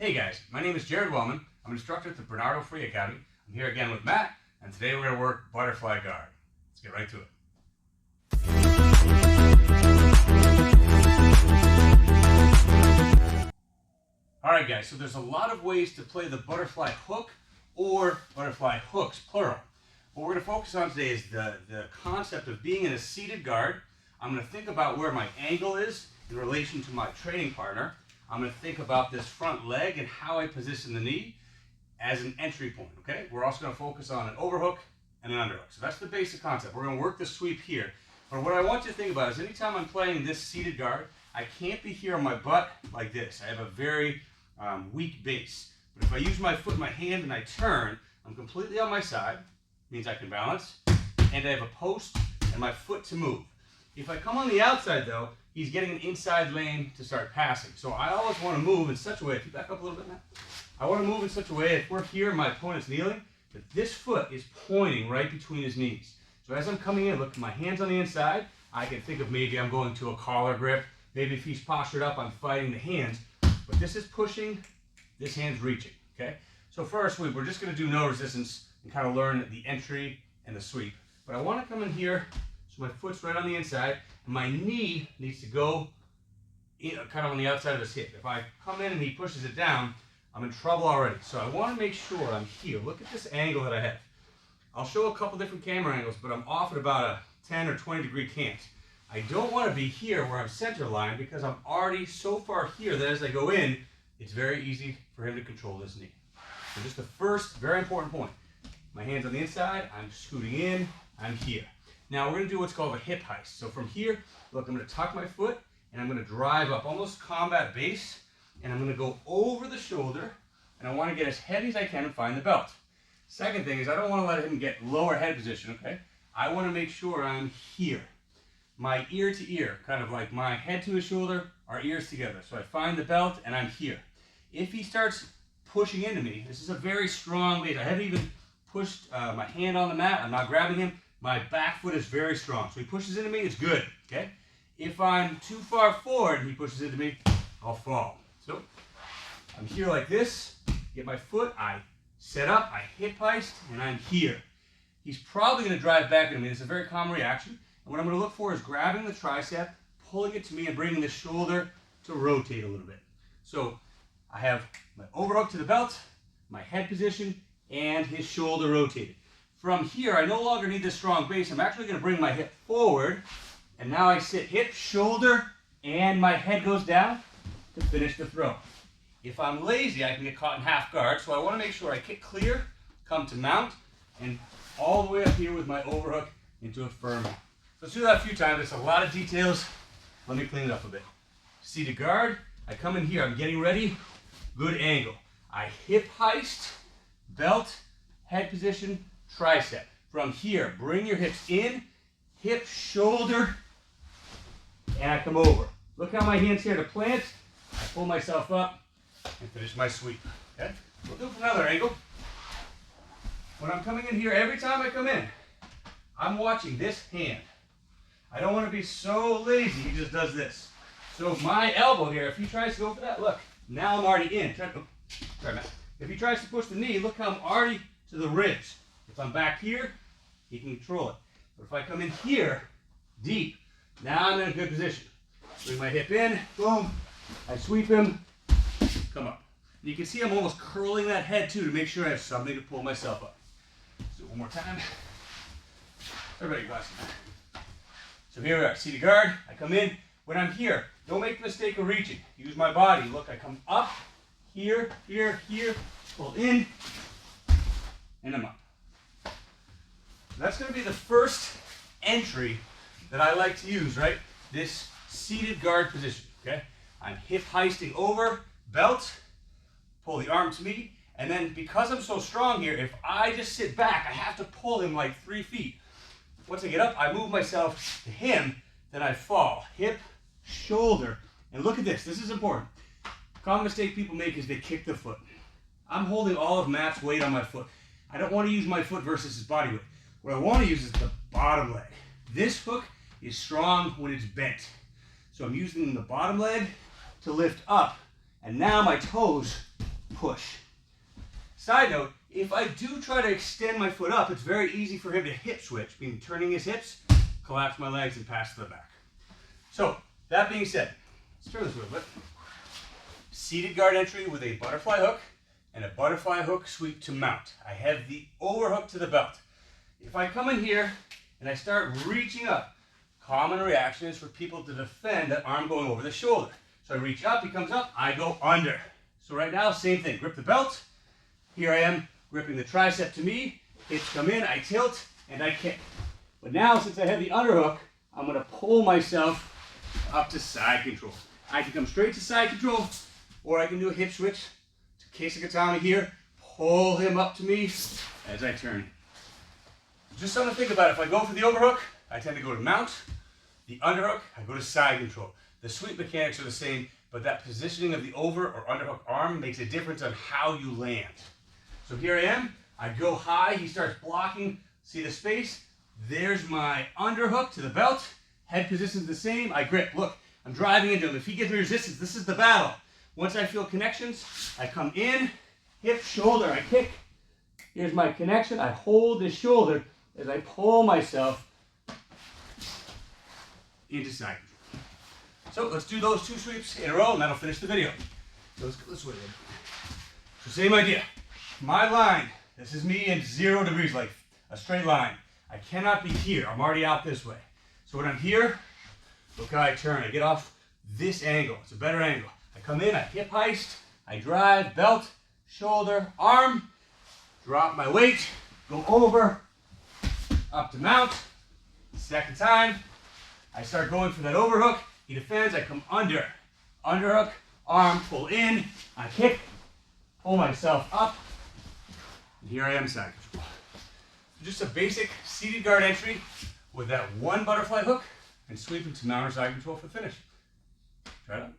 Hey guys, my name is Jared Wellman. I'm an instructor at the Bernardo Free Academy. I'm here again with Matt, and today we're going to work butterfly guard. Let's get right to it. Alright guys, so there's a lot of ways to play the butterfly hook or butterfly hooks, plural. What we're going to focus on today is the concept of being in a seated guard. I'm going to think about where my angle is in relation to my training partner. I'm going to think about this front leg and how I position the knee as an entry point, okay? We're also going to focus on an overhook and an underhook. So that's the basic concept. We're going to work the sweep here. But what I want you to think about is anytime I'm playing this seated guard, I can't be here on my butt like this. I have a very weak base. But if I use my foot, my hand, and I turn, I'm completely on my side. Means I can balance. And I have a post and my foot to move. If I come on the outside though, he's getting an inside lane to start passing. So I always want to move in such a way, if you back up a little bit, Matt. I want to move in such a way, if we're here, my opponent's kneeling, that this foot is pointing right between his knees. So as I'm coming in, look, my hand's on the inside. I can think of maybe I'm going to a collar grip. Maybe if he's postured up, I'm fighting the hands. But this is pushing, this hand's reaching, okay? So for our sweep, we're just going to do no resistance and kind of learn the entry and the sweep. But I want to come in here, so my foot's right on the inside, and my knee needs to go in, kind of on the outside of his hip. If I come in and he pushes it down, I'm in trouble already. So I want to make sure I'm here. Look at this angle that I have. I'll show a couple different camera angles, but I'm off at about a 10 or 20 degree cant. I don't want to be here where I'm center line because I'm already so far here that as I go in, it's very easy for him to control this knee. So just the first very important point. My hand's on the inside, I'm scooting in, I'm here. Now we're going to do what's called a hip heist. So from here, look, I'm going to tuck my foot and I'm going to drive up, almost combat base, and I'm going to go over the shoulder, and I want to get as heavy as I can and find the belt. Second thing is I don't want to let him get lower head position, okay? I want to make sure I'm here. My ear to ear, kind of like my head to his shoulder, our ears together. So I find the belt and I'm here. If he starts pushing into me, this is a very strong base. I haven't even pushed my hand on the mat. I'm not grabbing him. My back foot is very strong. So he pushes into me, it's good, okay? If I'm too far forward and he pushes into me, I'll fall. So I'm here like this, get my foot, I set up, I hip heist, and I'm here. He's probably going to drive back into me. It's a very common reaction. And what I'm going to look for is grabbing the tricep, pulling it to me, and bringing the shoulder to rotate a little bit. So I have my overhook to the belt, my head position, and his shoulder rotated. From here, I no longer need this strong base. I'm actually going to bring my hip forward, and now I sit hip, shoulder, and my head goes down to finish the throw. If I'm lazy, I can get caught in half guard, so I want to make sure I kick clear, come to mount, and all the way up here with my overhook into a firm mount. Let's do that a few times. It's a lot of details. Let me clean it up a bit. Seated guard, I come in here, I'm getting ready, good angle. I hip heist, belt, head position, tricep. From here, bring your hips in, hip, shoulder, and I come over. Look how my hand's here to plant. I pull myself up and finish my sweep. Okay? We'll do it from another angle. When I'm coming in here, every time I come in, I'm watching this hand. I don't want to be so lazy, he just does this. So my elbow here, if he tries to go for that, look, now I'm already in. Sorry, Matt. If he tries to push the knee, look how I'm already to the ribs. If I'm back here, he can control it. But if I come in here, deep, now I'm in a good position. Bring my hip in, boom, I sweep him, come up. And you can see I'm almost curling that head too to make sure I have something to pull myself up. Let's do it one more time. Everybody glasses. So here we are, seated guard, I come in. When I'm here, don't make the mistake of reaching. Use my body. Look, I come up, here, here, here, pull in, and I'm up. That's going to be the first entry that I like to use, right? This seated guard position, okay? I'm hip heisting over, belt, pull the arm to me, and then because I'm so strong here, if I just sit back, I have to pull him like 3 feet. Once I get up, I move myself to him, then I fall. Hip, shoulder, and look at this. This is important. Common mistake people make is they kick the foot. I'm holding all of Matt's weight on my foot. I don't want to use my foot versus his body weight. What I want to use is the bottom leg. This hook is strong when it's bent. So I'm using the bottom leg to lift up, and now my toes push. Side note, if I do try to extend my foot up, it's very easy for him to hip switch, meaning turning his hips, collapse my legs, and pass to the back. So, that being said, let's turn this a little bit. Seated guard entry with a butterfly hook and a butterfly hook sweep to mount. I have the overhook to the belt. If I come in here and I start reaching up, common reaction is for people to defend that arm going over the shoulder. So I reach up, he comes up, I go under. So right now, same thing, grip the belt. Here I am gripping the tricep to me, hips come in, I tilt, and I kick. But now, since I have the underhook, I'm gonna pull myself up to side control. I can come straight to side control, or I can do a hip switch to Kesagatami here, pull him up to me as I turn. Just something to think about. If I go for the overhook, I tend to go to mount. The underhook, I go to side control. The sweep mechanics are the same, but that positioning of the over or underhook arm makes a difference on how you land. So here I am, I go high, he starts blocking, see the space? There's my underhook to the belt. Head position's the same, I grip. Look, I'm driving into him. If he gives me resistance, this is the battle. Once I feel connections, I come in, hip, shoulder, I kick. Here's my connection, I hold his shoulder as I pull myself into side control. So let's do those 2 sweeps in a row and that'll finish the video. So let's go this way. So same idea. My line, this is me in 0 degrees, like a straight line. I cannot be here, I'm already out this way. So when I'm here, look how I turn. I get off this angle, it's a better angle. I come in, I hip heist, I drive, belt, shoulder, arm, drop my weight, go over, up to mount. Second time, I start going for that overhook. He defends, I come under. Underhook, arm, pull in, I kick, pull myself up, and here I am side control. Just a basic seated guard entry with that 1 butterfly hook and sweep into mount or side control for the finish. Try it out.